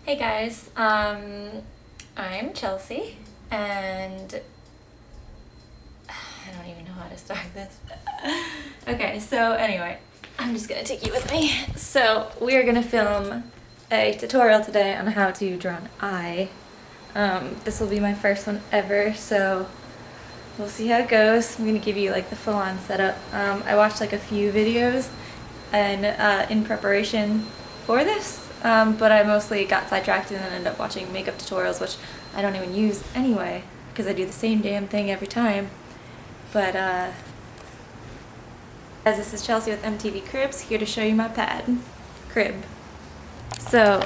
Hey guys, I'm Chelsea, and I don't even know how to start this. Okay, so anyway, I'm just gonna take you with me. So we are gonna film a tutorial today on how to draw an eye. This will be my first one ever, so we'll see how it goes. I'm gonna give you like the full-on setup. I watched like a few videos and in preparation for this, but I mostly got sidetracked and then ended up watching makeup tutorials, which I don't even use anyway because I do the same damn thing every time. But as this is Chelsea with MTV Cribs, here to show you my crib. So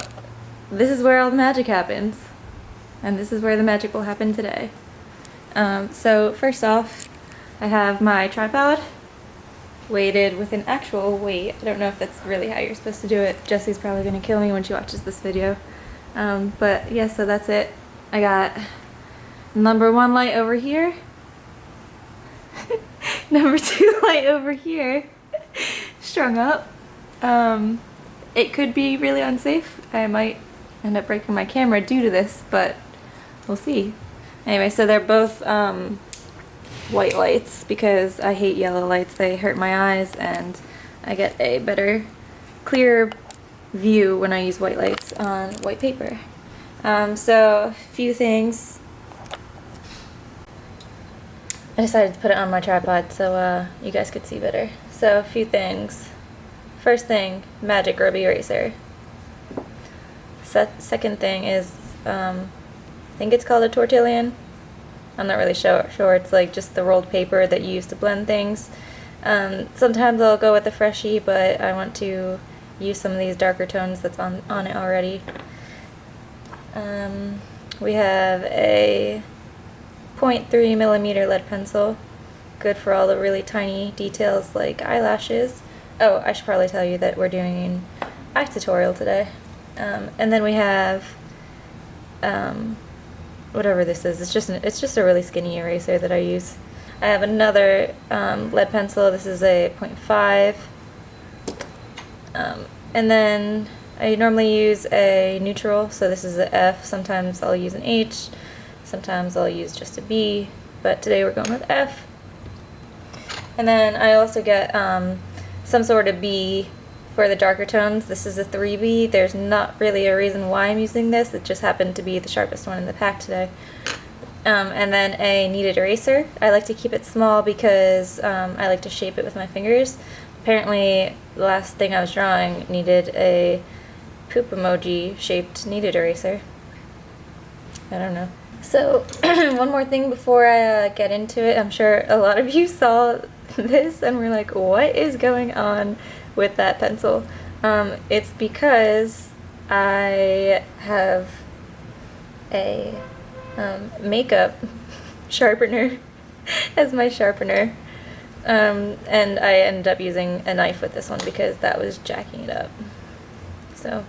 this is where all the magic happens, and this is where the magic will happen today. So first off, I have my tripod weighted with an actual weight. I don't know if that's really how you're supposed to do it. Jessie's probably gonna kill me when she watches this video. But yeah, so that's it. I got number 1 light over here, number 2 light over here, strung up. It could be really unsafe. I might end up breaking my camera due to this, but we'll see. Anyway, so they're both white lights because I hate yellow lights. They hurt my eyes and I get a better, clearer view when I use white lights on white paper. So a few things. I decided to put it on my tripod so you guys could see better. So a few things. First thing, magic ruby eraser. Second thing is, I think it's called a tortillon. I'm not really sure. It's like just the rolled paper that you use to blend things. Sometimes I'll go with a freshie, but I want to use some of these darker tones that's on it already. We have a 0.3mm lead pencil, good for all the really tiny details like eyelashes. Oh, I should probably tell you that we're doing an eye tutorial today. And then we have whatever this is. It's just a really skinny eraser that I use. I have another lead pencil. This is a 0.5. And then I normally use a neutral, so this is an F. Sometimes I'll use an H, sometimes I'll use just a B, but today we're going with F. And then I also get some sort of B for the darker tones. This is a 3B. There's not really a reason why I'm using this. It just happened to be the sharpest one in the pack today. And then a kneaded eraser. I like to keep it small because I like to shape it with my fingers. Apparently, the last thing I was drawing needed a poop emoji shaped kneaded eraser. I don't know. So, one more thing before I get into it. I'm sure a lot of you saw this and were like, what is going on with that pencil? It's because I have a makeup sharpener as my sharpener, and I ended up using a knife with this one because that was jacking it up. So,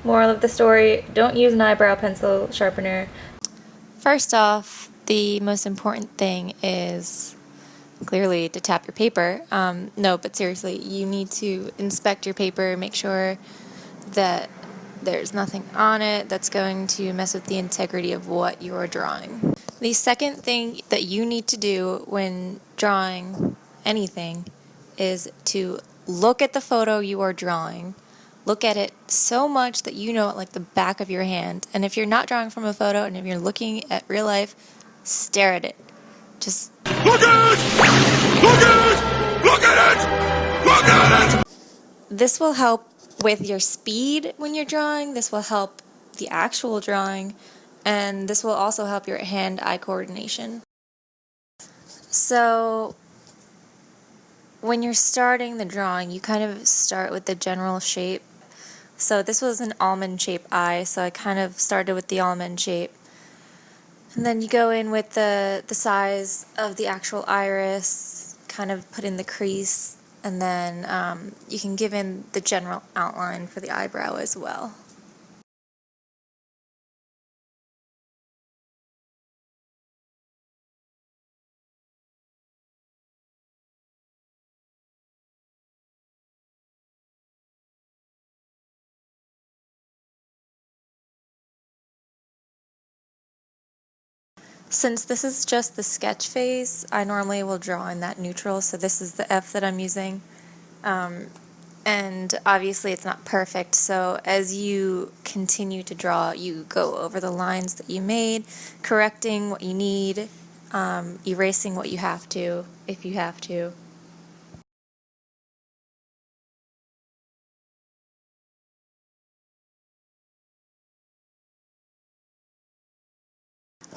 moral of the story, don't use an eyebrow pencil sharpener. First off, the most important thing is clearly to tap your paper. No, but seriously, you need to inspect your paper, make sure that there's nothing on it that's going to mess with the integrity of what you're drawing. The second thing that you need to do when drawing anything is to look at the photo you are drawing. Look at it so much that you know it like the back of your hand. And if you're not drawing from a photo and if you're looking at real life, stare at it. Just look at it! Look at it! Look at it! Look at it! This will help with your speed when you're drawing. This will help the actual drawing. And this will also help your hand-eye coordination. So when you're starting the drawing, you kind of start with the general shape. So this was an almond-shaped eye, so I kind of started with the almond shape. And then you go in with the size of the actual iris, kind of put in the crease, and then you can give in the general outline for the eyebrow as well. Since this is just the sketch phase, I normally will draw in that neutral, so this is the F that I'm using. And obviously it's not perfect, so as you continue to draw, you go over the lines that you made, correcting what you need, erasing what you have to, if you have to.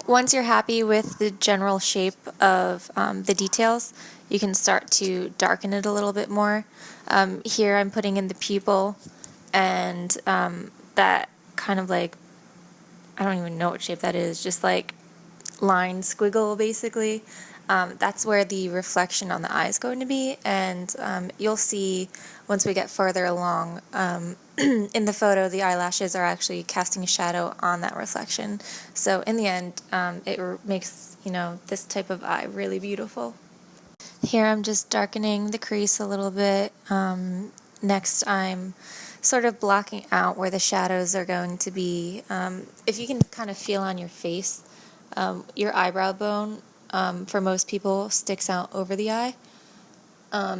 Once you're happy with the general shape of the details, you can start to darken it a little bit more. Here I'm putting in the pupil, and that kind of like, I don't even know what shape that is, just like line squiggle basically. That's where the reflection on the eye is going to be, and you'll see once we get further along in the photo, the eyelashes are actually casting a shadow on that reflection. So in the end, it makes, this type of eye really beautiful. Here I'm just darkening the crease a little bit. Next I'm sort of blocking out where the shadows are going to be. If you can kind of feel on your face, your eyebrow bone, for most people, sticks out over the eye.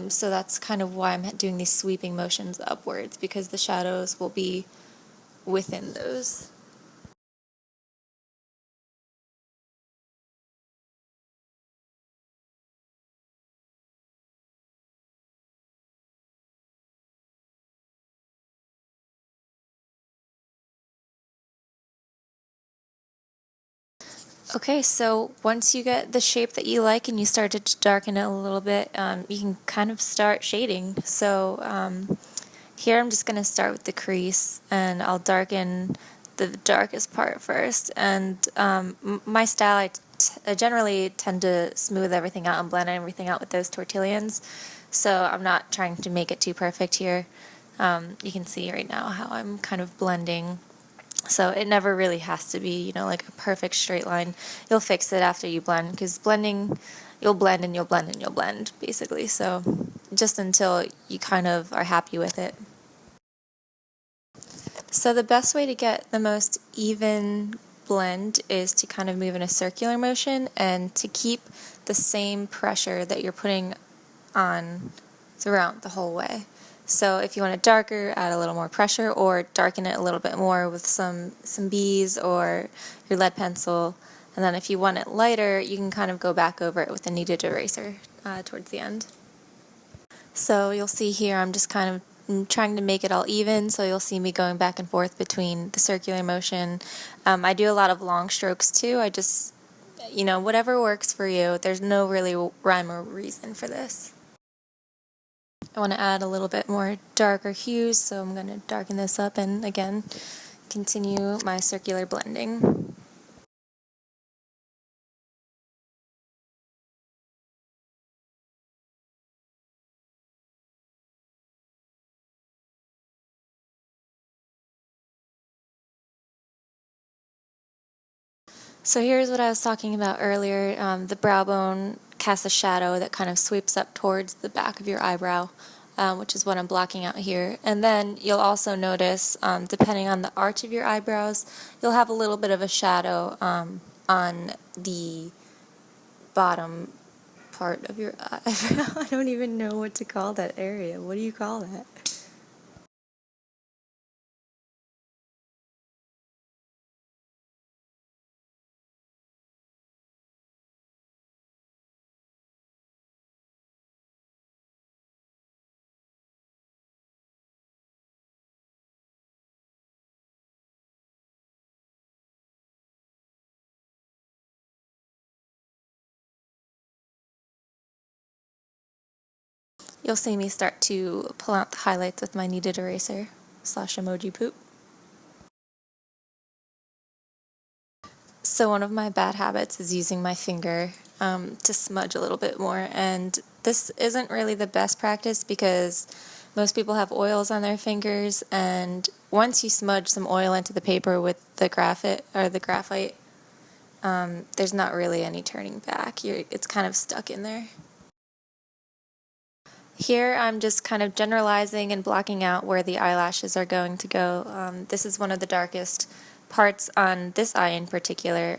So that's kind of why I'm doing these sweeping motions upwards, because the shadows will be within those. Okay, so once you get the shape that you like and you started to darken it a little bit, you can kind of start shading. So here I'm just going to start with the crease, and I'll darken the darkest part first. And my style, I generally tend to smooth everything out and blend everything out with those tortillas. So I'm not trying to make it too perfect here. You can see right now how I'm kind of blending. So it never really has to be, like a perfect straight line. You'll fix it after you blend, because blending, you'll blend and you'll blend and you'll blend, basically. So just until you kind of are happy with it. So the best way to get the most even blend is to kind of move in a circular motion and to keep the same pressure that you're putting on throughout the whole way. So if you want it darker, add a little more pressure, or darken it a little bit more with some bees or your lead pencil. And then if you want it lighter, you can kind of go back over it with a kneaded eraser towards the end. So you'll see here I'm just kind of trying to make it all even, so you'll see me going back and forth between the circular motion. I do a lot of long strokes too. I just, whatever works for you. There's no really rhyme or reason for this. I want to add a little bit more darker hues, so I'm going to darken this up and again continue my circular blending. So here's what I was talking about earlier. The brow bone casts a shadow that kind of sweeps up towards the back of your eyebrow, which is what I'm blocking out here. And then you'll also notice, depending on the arch of your eyebrows, you'll have a little bit of a shadow on the bottom part of your eyebrow. I don't even know what to call that area. What do you call that? You'll see me start to pull out the highlights with my kneaded eraser / emoji poop. So one of my bad habits is using my finger to smudge a little bit more, and this isn't really the best practice because most people have oils on their fingers, and once you smudge some oil into the paper with the graphite, there's not really any turning back. It's kind of stuck in there. Here I'm just kind of generalizing and blocking out where the eyelashes are going to go. This is one of the darkest parts on this eye in particular.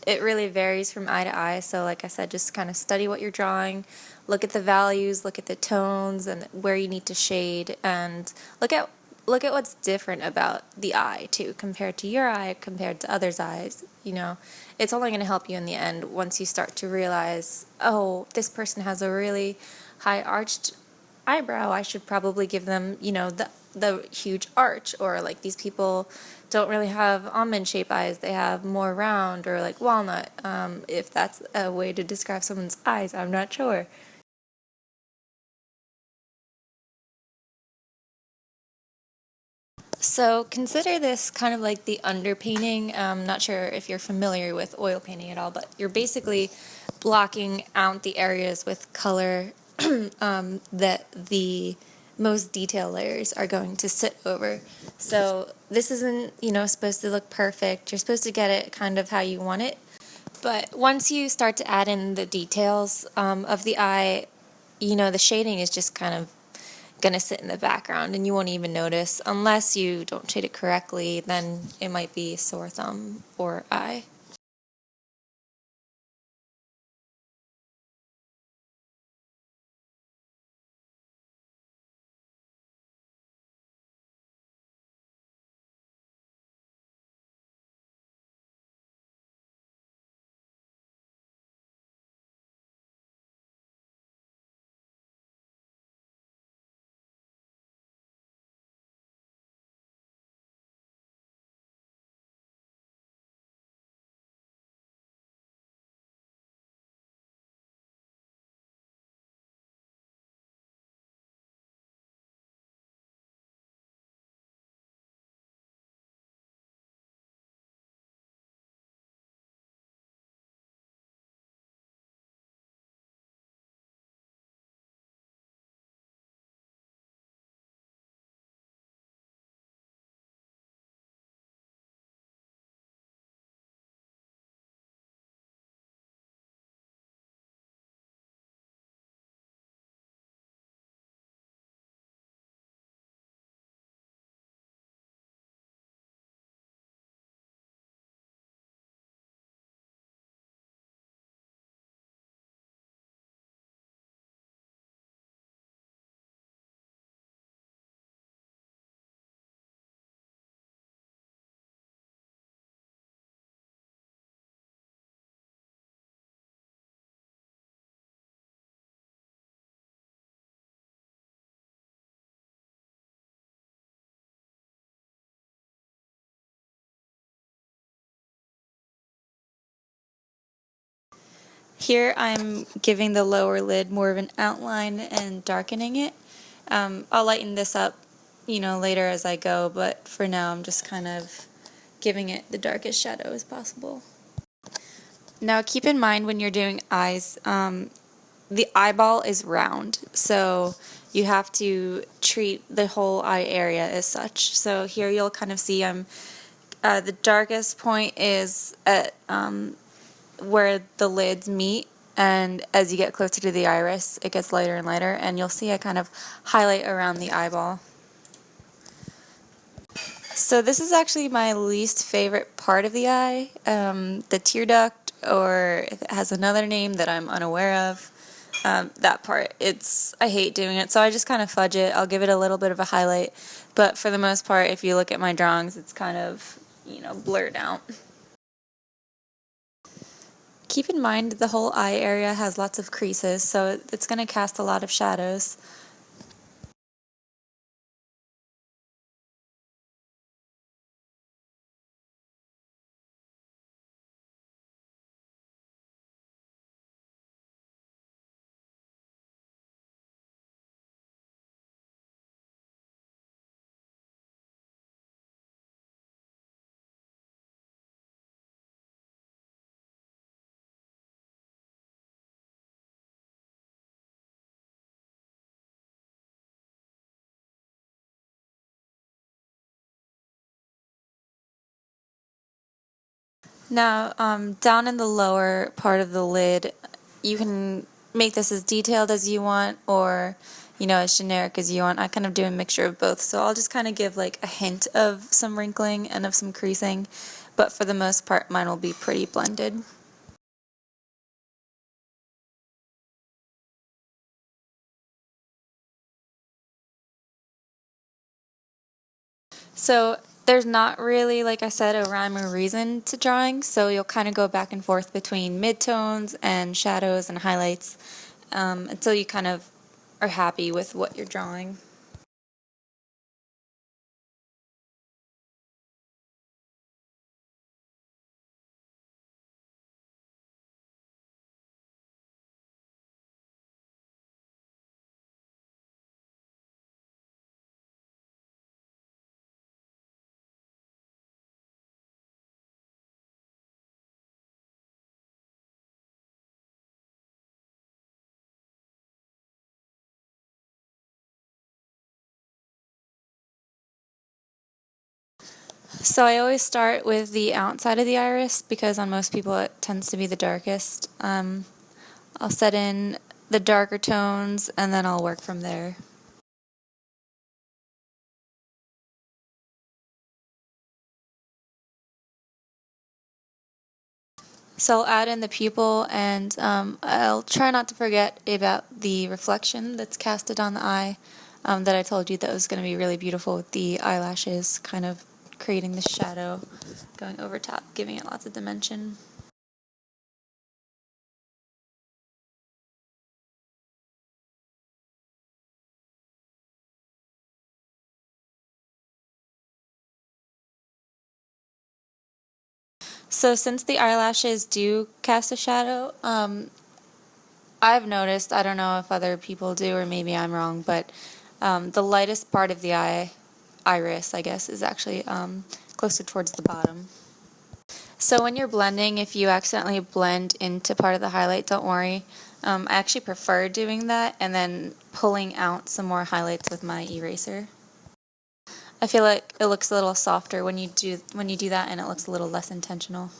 It really varies from eye to eye, so like I said, just kind of study what you're drawing, look at the values, look at the tones and where you need to shade, and look at what's different about the eye too, compared to your eye, compared to others' eyes. You know, it's only going to help you in the end once you start to realize, oh, this person has a really high arched eyebrow. I should probably give them, you know, the huge arch, or like these people don't really have almond shaped eyes, they have more round or like walnut. If that's a way to describe someone's eyes, I'm not sure. So consider this kind of like the underpainting. I'm not sure if you're familiar with oil painting at all, but you're basically blocking out the areas with color that the most detail layers are going to sit over. So this isn't, you know, supposed to look perfect. You're supposed to get it kind of how you want it. But once you start to add in the details of the eye, you know, the shading is just kind of going to sit in the background and you won't even notice unless you don't shade it correctly. Then it might be sore thumb or eye. Here I'm giving the lower lid more of an outline and darkening it. I'll lighten this up, you know, later as I go, but for now I'm just kind of giving it the darkest shadow as possible. Now keep in mind when you're doing eyes, the eyeball is round, so you have to treat the whole eye area as such. So here you'll kind of see the darkest point is at where the lids meet, and as you get closer to the iris it gets lighter and lighter, and you'll see I kind of highlight around the eyeball. So this is actually my least favorite part of the eye, the tear duct, or if it has another name that I'm unaware of. That part, I hate doing it, so I just kind of fudge it. I'll give it a little bit of a highlight, but for the most part, if you look at my drawings, it's kind of, you know, blurred out. Keep in mind the whole eye area has lots of creases, so it's going to cast a lot of shadows. Now, down in the lower part of the lid, you can make this as detailed as you want or as generic as you want. I kind of do a mixture of both, so I'll just kind of give like a hint of some wrinkling and of some creasing, but for the most part mine will be pretty blended. So there's not really, like I said, a rhyme or reason to drawing, so you'll kind of go back and forth between midtones and shadows and highlights until you kind of are happy with what you're drawing. So I always start with the outside of the iris because on most people it tends to be the darkest. I'll set in the darker tones and then I'll work from there. So I'll add in the pupil and I'll try not to forget about the reflection that's casted on the eye that I told you that was going to be really beautiful with the eyelashes kind of creating the shadow going over top, giving it lots of dimension. So since the eyelashes do cast a shadow, I've noticed, I don't know if other people do or maybe I'm wrong, but the lightest part of the iris, I guess, is actually closer towards the bottom. So when you're blending, if you accidentally blend into part of the highlight, don't worry. I actually prefer doing that and then pulling out some more highlights with my eraser. I feel like it looks a little softer when you do that, and it looks a little less intentional.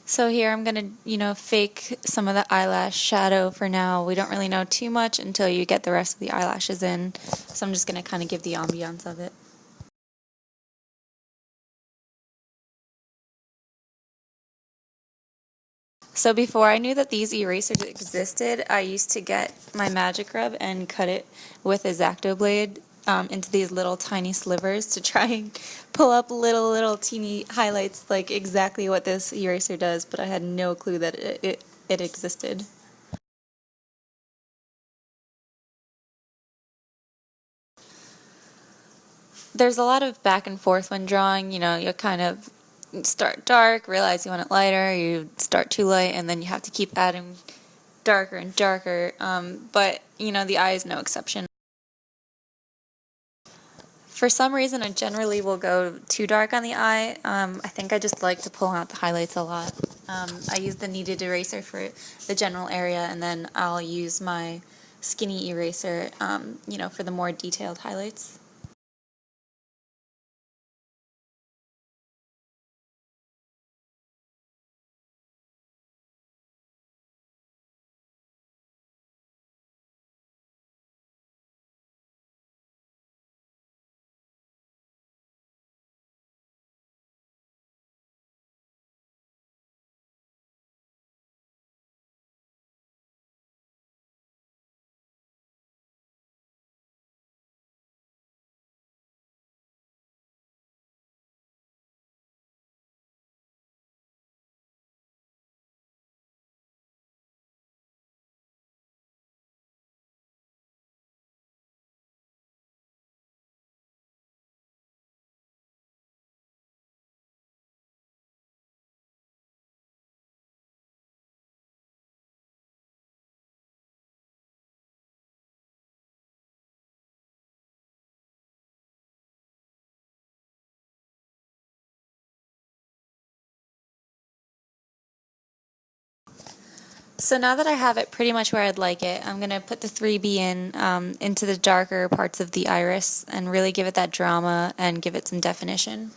So here I'm going to, fake some of the eyelash shadow for now. We don't really know too much until you get the rest of the eyelashes in. So I'm just going to kind of give the ambiance of it. So before I knew that these erasers existed, I used to get my magic rub and cut it with a X-Acto blade into these little tiny slivers to try and pull up little teeny highlights like exactly what this eraser does, but I had no clue that it existed. There's a lot of back and forth when drawing. You kind of start dark, realize you want it lighter, you start too light, and then you have to keep adding darker and darker. But the eye is no exception. For some reason, I generally will go too dark on the eye. I think I just like to pull out the highlights a lot. I use the kneaded eraser for the general area, and then I'll use my skinny eraser, for the more detailed highlights. So now that I have it pretty much where I'd like it, I'm going to put the 3B in into the darker parts of the iris and really give it that drama and give it some definition.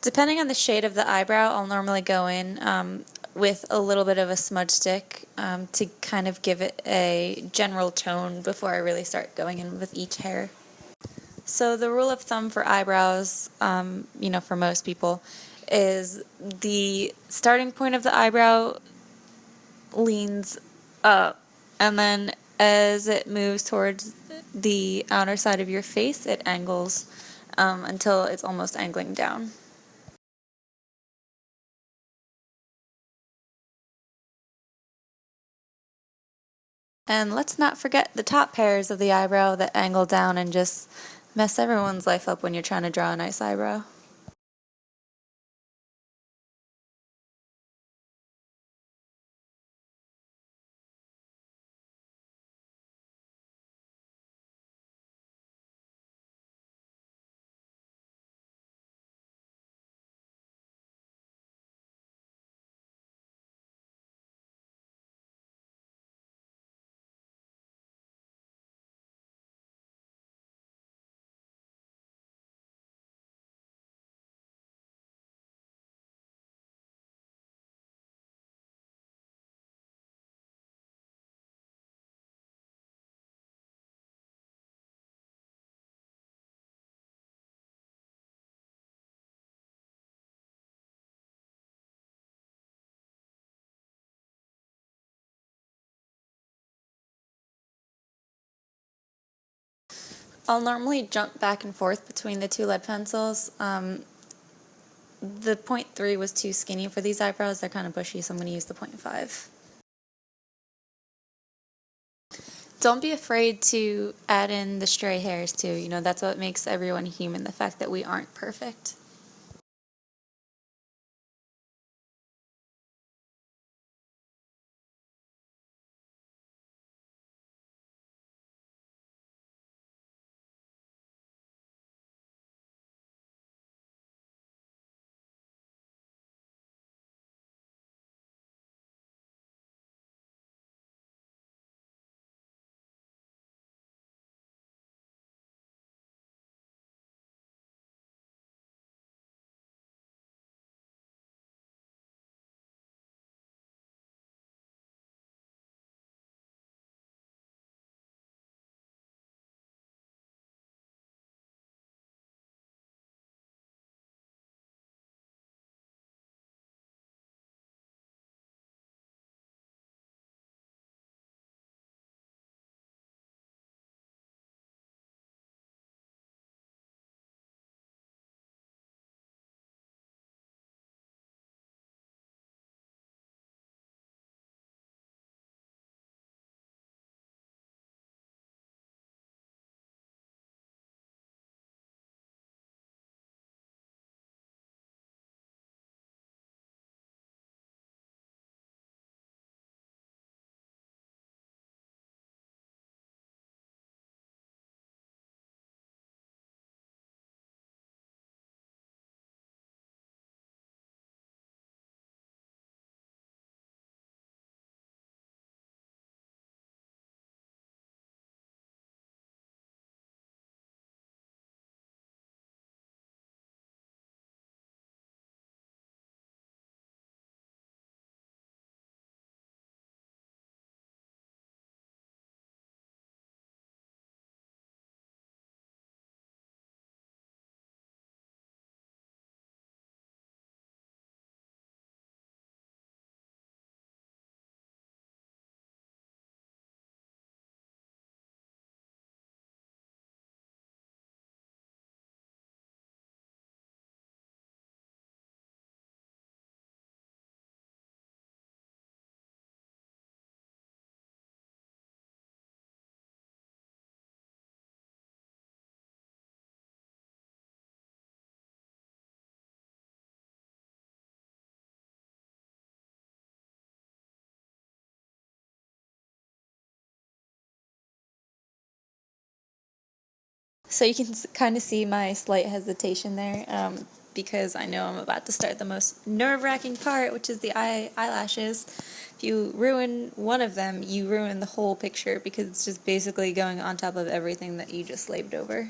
Depending on the shade of the eyebrow, I'll normally go in with a little bit of a smudge stick to kind of give it a general tone before I really start going in with each hair. So the rule of thumb for eyebrows, for most people, is the starting point of the eyebrow leans up, and then as it moves towards the outer side of your face, it angles until it's almost angling down. And let's not forget the top hairs of the eyebrow that angle down and just mess everyone's life up when you're trying to draw a nice eyebrow. I'll normally jump back and forth between the two lead pencils. The 0.3 was too skinny for these eyebrows. They're kind of bushy, so I'm going to use the 0.5. Don't be afraid to add in the stray hairs too. That's what makes everyone human, the fact that we aren't perfect. So you can kind of see my slight hesitation there, because I know I'm about to start the most nerve-wracking part, which is the eyelashes. If you ruin one of them, you ruin the whole picture because it's just basically going on top of everything that you just slaved over.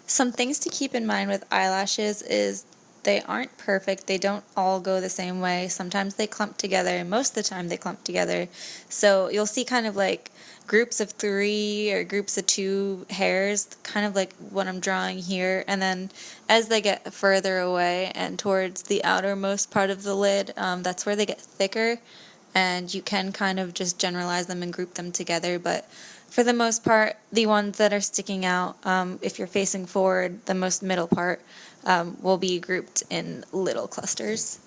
Some things to keep in mind with eyelashes is they aren't perfect. They don't all go the same way. Sometimes they clump together, and most of the time they clump together. So you'll see kind of like groups of 3 or groups of 2 hairs, kind of like what I'm drawing here. And then as they get further away and towards the outermost part of the lid, that's where they get thicker. And you can kind of just generalize them and group them together, but for the most part, the ones that are sticking out, if you're facing forward, the most middle part, will be grouped in little clusters.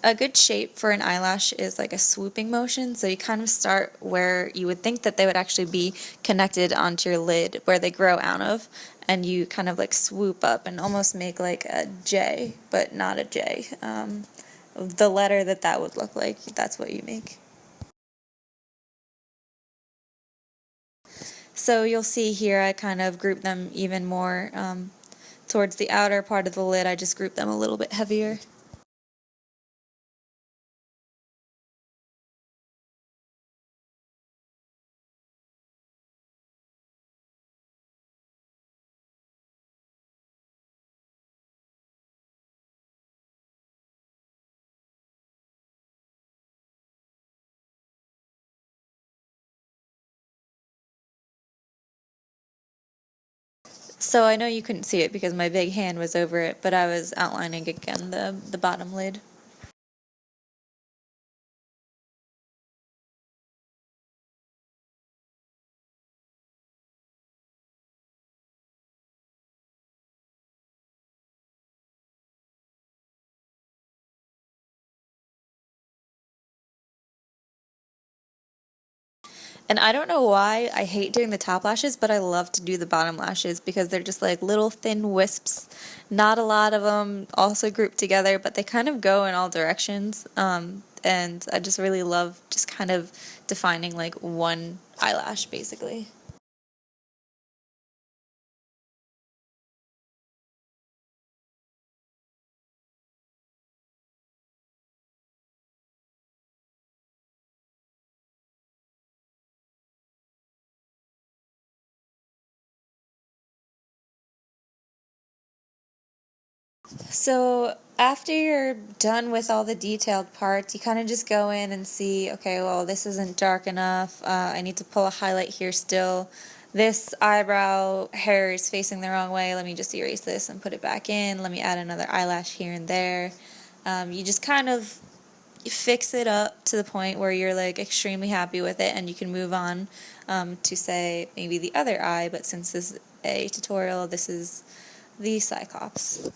A good shape for an eyelash is like a swooping motion, so you kind of start where you would think that they would actually be connected onto your lid, where they grow out of, and you kind of like swoop up and almost make like a J, but not a J. The letter that would look like, that's what you make. So you'll see here I kind of group them even more towards the outer part of the lid. I just group them a little bit heavier. So I know you couldn't see it because my big hand was over it, but I was outlining again the bottom lid. And I don't know why I hate doing the top lashes, but I love to do the bottom lashes because they're just like little thin wisps. Not a lot of them also grouped together, but they kind of go in all directions. And I just really love just kind of defining like one eyelash basically. So after you're done with all the detailed parts, you kind of just go in and see, okay, well, this isn't dark enough. I need to pull a highlight here still. This eyebrow hair is facing the wrong way. Let me just erase this and put it back in. Let me add another eyelash here and there. You just kind of fix it up to the point where you're like extremely happy with it, and you can move on to say maybe the other eye, but since this is a tutorial, this is the Cyclops.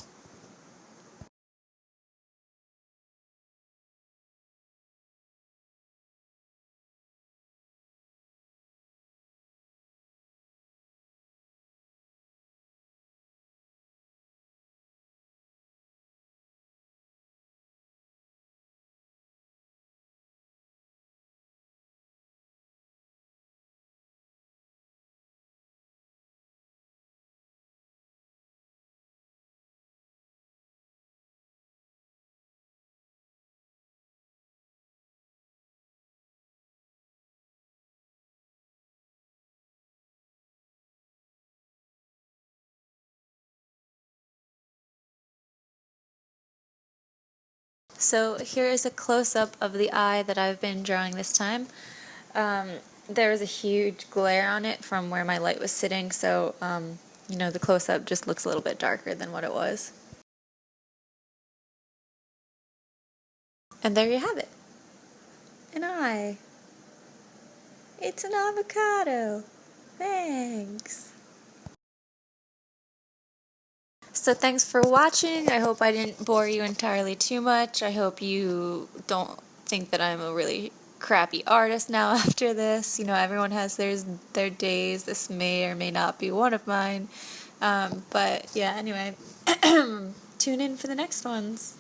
So here is a close-up of the eye that I've been drawing this time. There was a huge glare on it from where my light was sitting, so the close-up just looks a little bit darker than what it was. And there you have it. An eye. It's an avocado. Thanks. So thanks for watching. I hope I didn't bore you entirely too much. I hope you don't think that I'm a really crappy artist now after this. Everyone has their days. This may or may not be one of mine. But yeah, anyway, tune in for the next ones.